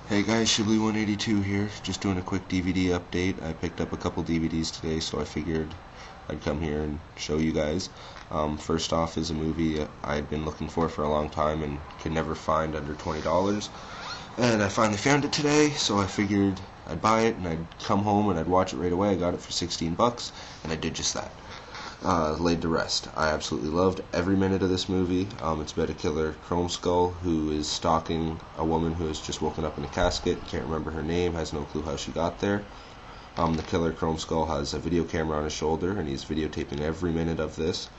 Hey guys, Shibli182 here, just doing a quick DVD update. I picked up a couple DVDs today, so I figured I'd come here and show you guys. First off is a movie I'd been looking for a long time and could never find under $20. And I finally found it today, so I figured I'd buy it and I'd come home and I'd watch it right away. I got it for 16 bucks, and I did just that. Laid to Rest. I absolutely loved every minute of this movie. It's about a killer Chrome Skull who is stalking a woman who has just woken up in a casket, can't remember her name, has no clue how she got there. The killer Chrome Skull has a video camera on his shoulder and he's videotaping every minute of this.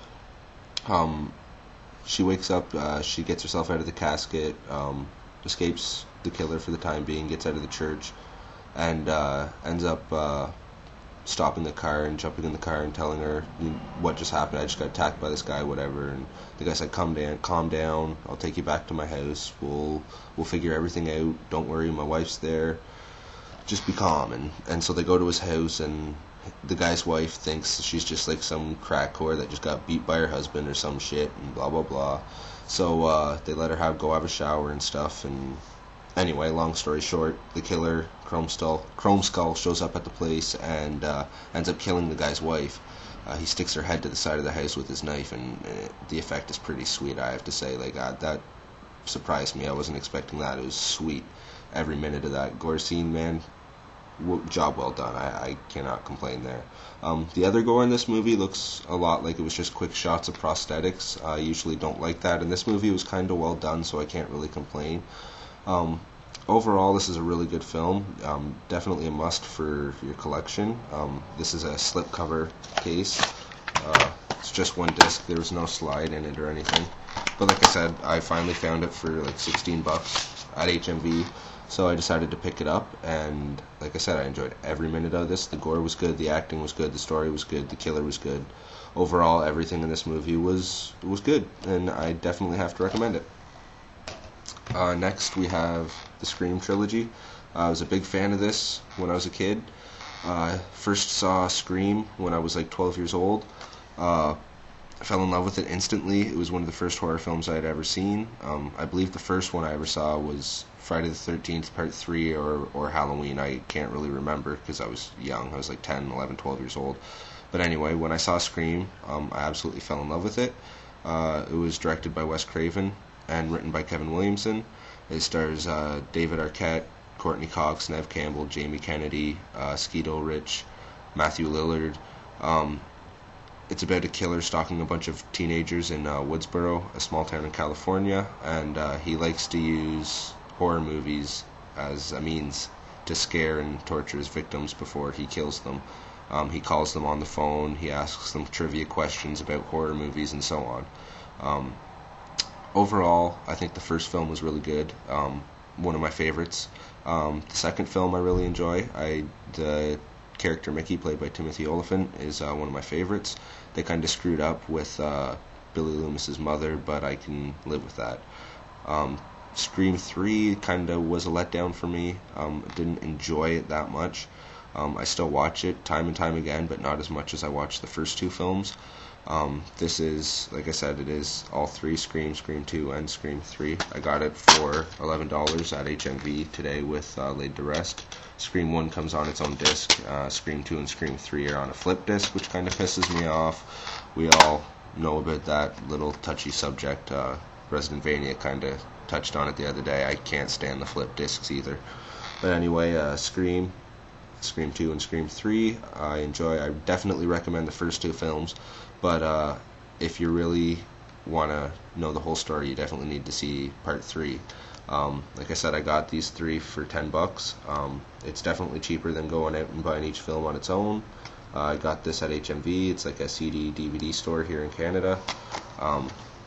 She wakes up, she gets herself out of the casket, escapes the killer for the time being, gets out of the church, and ends up stopping the car and jumping in the car and telling her what just happened. I just got attacked by this guy, whatever. And the guy said, calm down, I'll take you back to my house, we'll figure everything out, don't worry, my wife's there, just be calm. And so they go to his house, and the guy's wife thinks she's just like some crack whore that just got beat by her husband or some shit, and blah blah blah. So they let her go have a shower and stuff. And anyway, long story short, the killer, Chrome Skull, shows up at the place and ends up killing the guy's wife. He sticks her head to the side of the house with his knife, and the effect is pretty sweet, I have to say. Like, that surprised me. I wasn't expecting that. It was sweet. Every minute of that gore scene, man, job well done. I cannot complain there. The other gore in this movie looks a lot like it was just quick shots of prosthetics. I usually don't like that. In this movie, it was kind of well done, so I can't really complain. Overall, this is a really good film. Definitely a must for your collection. This is a slipcover case. It's just one disc. There was no slide in it or anything. But like I said, I finally found it for like 16 bucks at HMV. So I decided to pick it up, and like I said, I enjoyed every minute of this. The gore was good, the acting was good, the story was good, the killer was good. Overall, everything in this movie was good, and I definitely have to recommend it. Next, we have the Scream Trilogy. I was a big fan of this when I was a kid. First saw Scream when I was like 12 years old. I fell in love with it instantly. It was one of the first horror films I had ever seen. I believe the first one I ever saw was Friday the 13th Part 3 or Halloween. I can't really remember because I was young. I was like 10, 11, 12 years old. But anyway, when I saw Scream, I absolutely fell in love with it. It was directed by Wes Craven and written by Kevin Williamson. It stars David Arquette, Courtney Cox, Neve Campbell, Jamie Kennedy, Skeet Ulrich, Matthew Lillard. It's about a killer stalking a bunch of teenagers in Woodsboro, a small town in California, and he likes to use horror movies as a means to scare and torture his victims before he kills them. He calls them on the phone, he asks them trivia questions about horror movies, and so on. Overall, I think the first film was really good, one of my favorites. The second film I really enjoy. The character Mickey, played by Timothy Olyphant, is one of my favorites. They kind of screwed up with Billy Loomis's mother, but I can live with that. Scream 3 kind of was a letdown for me. Didn't enjoy it that much. I still watch it time and time again, but not as much as I watched the first two films. This is, like I said, it is all three: Scream, Scream 2, and Scream 3. I got it for $11 at HMV today with Laid to Rest. Scream 1 comes on its own disc. Scream 2 and Scream 3 are on a flip disc, which kind of pisses me off. We all know about that little touchy subject. Residentvania kind of touched on it the other day. I can't stand the flip discs either. But anyway, Scream 2 and Scream 3 I enjoy. I definitely recommend the first two films, but if you really want to know the whole story, you definitely need to see Part 3. Like I said, I got these three for 10 bucks. It's definitely cheaper than going out and buying each film on its own. I got this at HMV. It's like a CD DVD store here in Canada.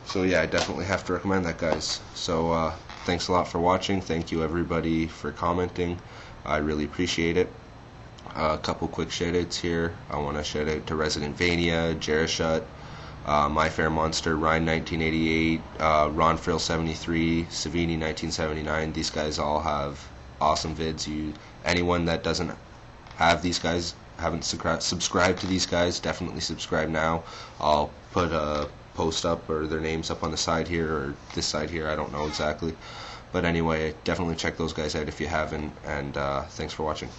So yeah, I definitely have to recommend that, guys. So thanks a lot for watching. Thank you everybody for commenting. I really appreciate it. A couple quick shout-outs here. I want to shout out to Residentvania, Jarashut, MyFairMunster, Ryan 1988, Ron Frill 73, Savini 1979. These guys all have awesome vids. Anyone that doesn't have these guys, haven't subscribed to these guys, definitely subscribe now. I'll put a post up or their names up on the side here or this side here, I don't know exactly. But anyway, definitely check those guys out if you haven't, and thanks for watching.